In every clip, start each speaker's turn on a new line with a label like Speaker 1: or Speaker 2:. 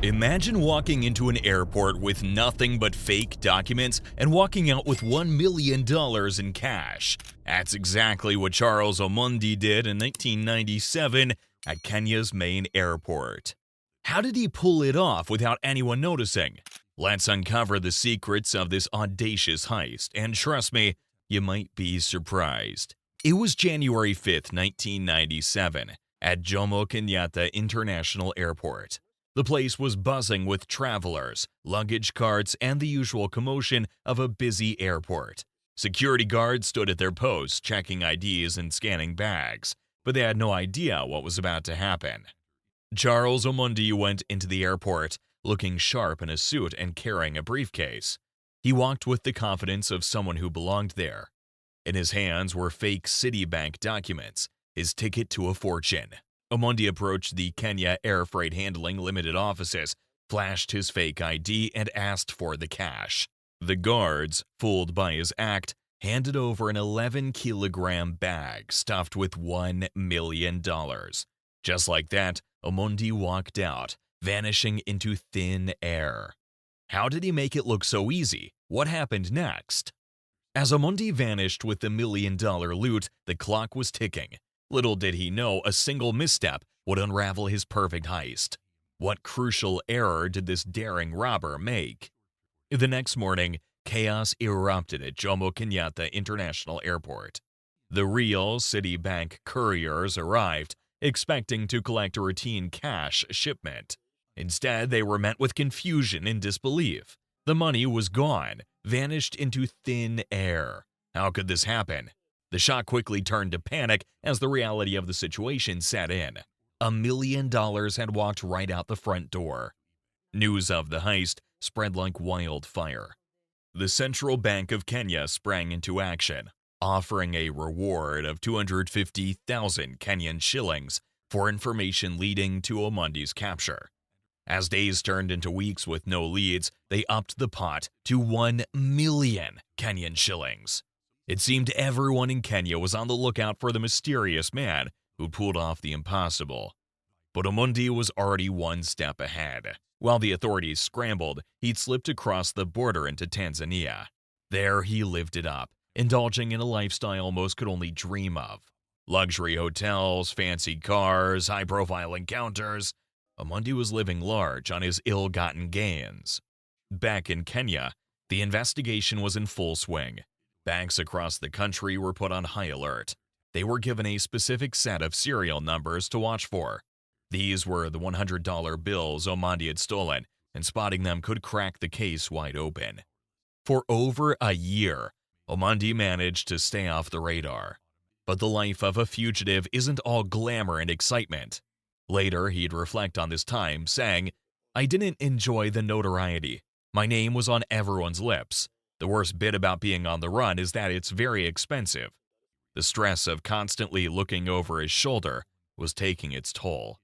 Speaker 1: Imagine walking into an airport with nothing but fake documents and walking out with $1 million in cash. That's exactly what Charles Omondi did in 1997 at Kenya's main airport. How did he pull it off without anyone noticing? Let's uncover the secrets of this audacious heist, and trust me, you might be surprised. It was January 5th, 1997, at Jomo Kenyatta International Airport. The place was buzzing with travelers, luggage carts, and the usual commotion of a busy airport. Security guards stood at their posts checking IDs and scanning bags, but they had no idea what was about to happen. Charles Omondi went into the airport, looking sharp in a suit and carrying a briefcase. He walked with the confidence of someone who belonged there. In his hands were fake Citibank documents, his ticket to a fortune. Omondi approached the Kenya Air Freight Handling Limited offices, flashed his fake ID, and asked for the cash. The guards, fooled by his act, handed over an 11-kilogram bag stuffed with $1 million. Just like that, Omondi walked out, vanishing into thin air. How did he make it look so easy? What happened next? As Omondi vanished with the $1 million loot, the clock was ticking. Little did he know a single misstep would unravel his perfect heist. What crucial error did this daring robber make? The next morning, chaos erupted at Jomo Kenyatta International Airport. The real Citibank couriers arrived, expecting to collect a routine cash shipment. Instead, they were met with confusion and disbelief. The money was gone, vanished into thin air. How could this happen? The shock quickly turned to panic as the reality of the situation set in. $1 million had walked right out the front door. News of the heist spread like wildfire. The Central Bank of Kenya sprang into action, offering a reward of 250,000 Kenyan shillings for information leading to Omondi's capture. As days turned into weeks with no leads, they upped the pot to 1 million Kenyan shillings. It seemed everyone in Kenya was on the lookout for the mysterious man who pulled off the impossible. But Omondi was already one step ahead. While the authorities scrambled, he'd slipped across the border into Tanzania. There he lived it up, indulging in a lifestyle most could only dream of. Luxury hotels, fancy cars, high-profile encounters. Omondi was living large on his ill-gotten gains. Back in Kenya, the investigation was in full swing. Banks across the country were put on high alert. They were given a specific set of serial numbers to watch for. These were the $100 bills Omondi had stolen, and spotting them could crack the case wide open. For over a year, Omondi managed to stay off the radar. But the life of a fugitive isn't all glamour and excitement. Later, he'd reflect on this time, saying, "I didn't enjoy the notoriety. My name was on everyone's lips. The worst bit about being on the run is that it's very expensive." The stress of constantly looking over his shoulder was taking its toll.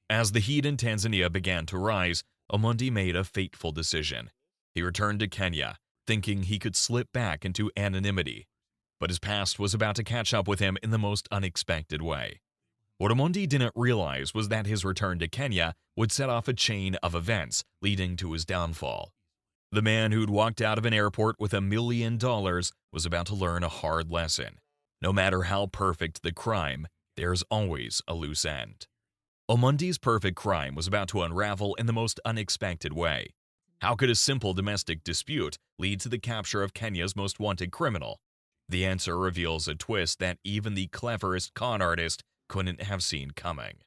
Speaker 1: As the heat in Tanzania began to rise, Omondi made a fateful decision. He returned to Kenya, thinking he could slip back into anonymity. But his past was about to catch up with him in the most unexpected way. What Omondi didn't realize was that his return to Kenya would set off a chain of events leading to his downfall. The man who'd walked out of an airport with $1 million was about to learn a hard lesson. No matter how perfect the crime, there's always a loose end. Omondi's perfect crime was about to unravel in the most unexpected way. How could a simple domestic dispute lead to the capture of Kenya's most wanted criminal? The answer reveals a twist that even the cleverest con artist couldn't have seen coming.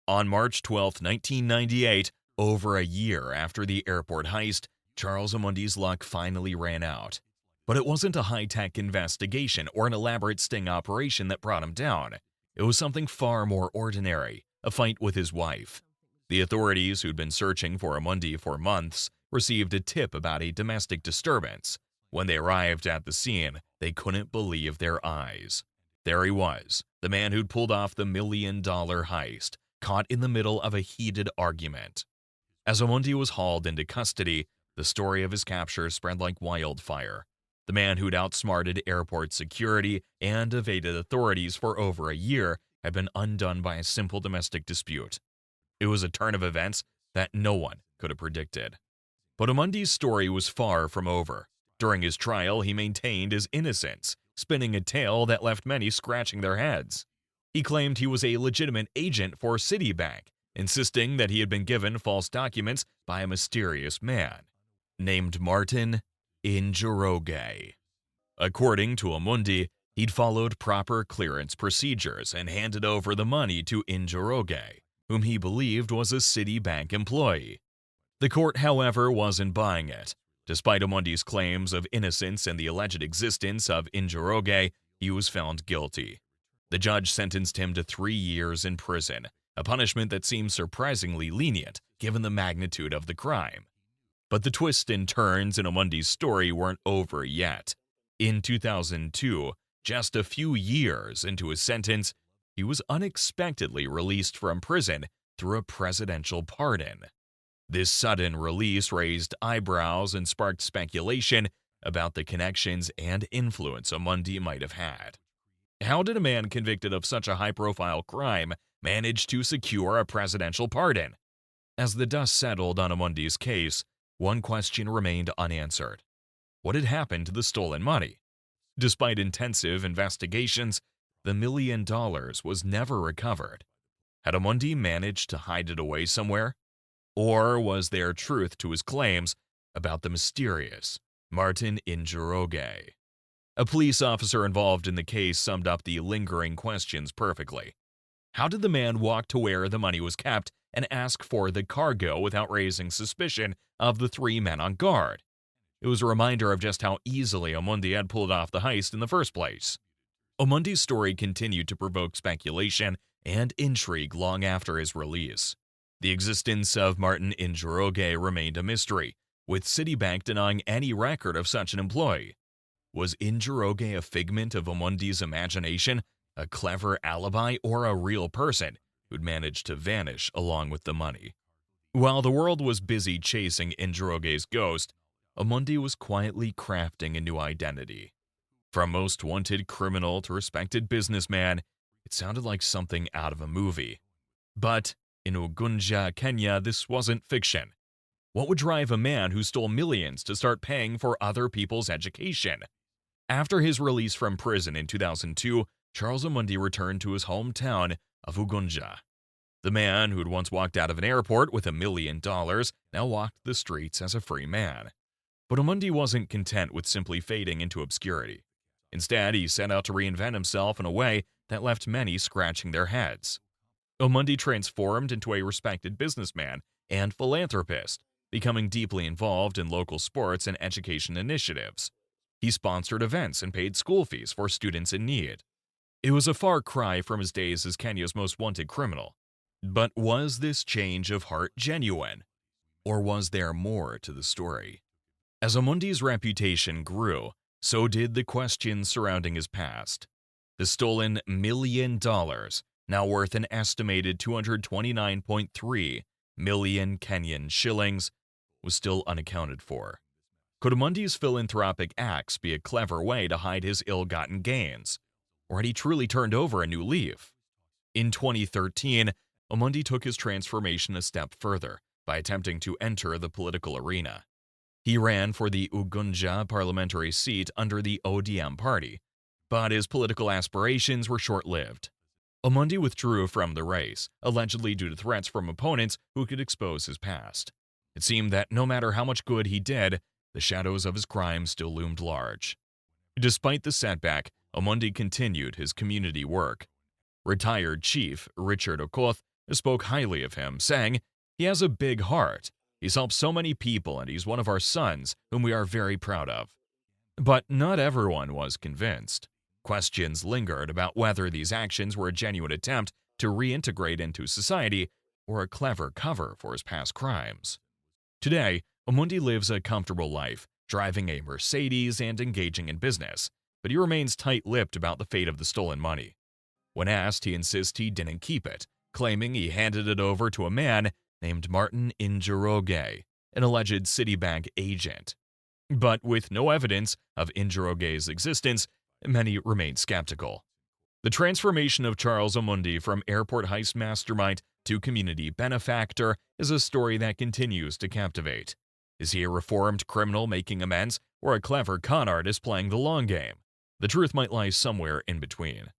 Speaker 1: On March 12, 1998, over a year after the airport heist, Charles Omondi's luck finally ran out. But it wasn't a high-tech investigation or an elaborate sting operation that brought him down. It was something far more ordinary, a fight with his wife. The authorities, who'd been searching for Omondi for months, received a tip about a domestic disturbance. When they arrived at the scene, they couldn't believe their eyes. There he was, the man who'd pulled off the $1 million heist, caught in the middle of a heated argument. As Omondi was hauled into custody, the story of his capture spread like wildfire. The man who'd outsmarted airport security and evaded authorities for over a year had been undone by a simple domestic dispute. It was a turn of events that no one could have predicted. But Omondi's story was far from over. During his trial, he maintained his innocence, spinning a tale that left many scratching their heads. He claimed he was a legitimate agent for Citibank, insisting that he had been given false documents by a mysterious man named Martin Njoroge. According to Omondi, he'd followed proper clearance procedures and handed over the money to Njoroge, whom he believed was a Citibank employee. The court, however, wasn't buying it. Despite Omondi's claims of innocence and the alleged existence of Njoroge, he was found guilty. The judge sentenced him to 3 years in prison, a punishment that seems surprisingly lenient given the magnitude of the crime. But the twists and turns in Omondi's story weren't over yet. In 2002, just a few years into his sentence, he was unexpectedly released from prison through a presidential pardon. This sudden release raised eyebrows and sparked speculation about the connections and influence Omondi might have had. How did a man convicted of such a high-profile crime manage to secure a presidential pardon? As the dust settled on Omondi's case, one question remained unanswered. What had happened to the stolen money? Despite intensive investigations, the $1 million was never recovered. Had Omondi managed to hide it away somewhere? Or was there truth to his claims about the mysterious Martin Njoroge? A police officer involved in the case summed up the lingering questions perfectly. How did the man walk to where the money was kept and ask for the cargo without raising suspicion of the 3 men on guard? It was a reminder of just how easily Omondi had pulled off the heist in the first place. Omondi's story continued to provoke speculation and intrigue long after his release. The existence of Martin Njoroge remained a mystery, with Citibank denying any record of such an employee. Was Njoroge a figment of Omondi's imagination, a clever alibi, or a real person who'd managed to vanish along with the money? While the world was busy chasing Njoroge's ghost, Omondi was quietly crafting a new identity. From most wanted criminal to respected businessman, it sounded like something out of a movie. But in Uganda, Kenya, this wasn't fiction. What would drive a man who stole millions to start paying for other people's education? After his release from prison in 2002, Charles Omondi returned to his hometown of Uganda. The man who'd once walked out of an airport with $1 million now walked the streets as a free man. But Omondi wasn't content with simply fading into obscurity. Instead, he set out to reinvent himself in a way that left many scratching their heads. Omondi transformed into a respected businessman and philanthropist, becoming deeply involved in local sports and education initiatives. He sponsored events and paid school fees for students in need. It was a far cry from his days as Kenya's most wanted criminal. But was this change of heart genuine? Or was there more to the story? As Omondi's reputation grew, so did the questions surrounding his past. The stolen $1 million, now worth an estimated 229.3 million Kenyan shillings, was still unaccounted for. Could Omondi's philanthropic acts be a clever way to hide his ill-gotten gains? Or had he truly turned over a new leaf? In 2013, Omondi took his transformation a step further by attempting to enter the political arena. He ran for the Uganda parliamentary seat under the ODM party, but his political aspirations were short-lived. Omondi withdrew from the race, allegedly due to threats from opponents who could expose his past. It seemed that no matter how much good he did, the shadows of his crimes still loomed large. Despite the setback, Omondi continued his community work. Retired Chief Richard Okoth spoke highly of him, saying, "He has a big heart. He's helped so many people and he's one of our sons, whom we are very proud of." But not everyone was convinced. Questions lingered about whether these actions were a genuine attempt to reintegrate into society or a clever cover for his past crimes. Today, Omondi lives a comfortable life, driving a Mercedes and engaging in business, but he remains tight-lipped about the fate of the stolen money. When asked, he insists he didn't keep it, claiming he handed it over to a man named Martin Njoroge, an alleged Citibank agent. But with no evidence of Njoroge's existence, many remain skeptical. The transformation of Charles Omondi from airport heist mastermind to community benefactor is a story that continues to captivate. Is he a reformed criminal making amends or a clever con artist playing the long game? The truth might lie somewhere in between.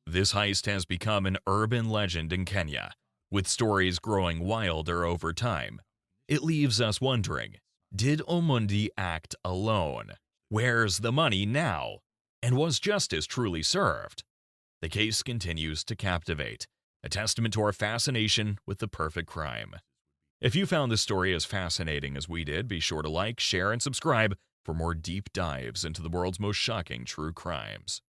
Speaker 1: This heist has become an urban legend in Kenya, with stories growing wilder over time. It leaves us wondering, did Omondi act alone? Where's the money now? And was justice truly served? The case continues to captivate, a testament to our fascination with the perfect crime. If you found this story as fascinating as we did, be sure to like, share, and subscribe for more deep dives into the world's most shocking true crimes.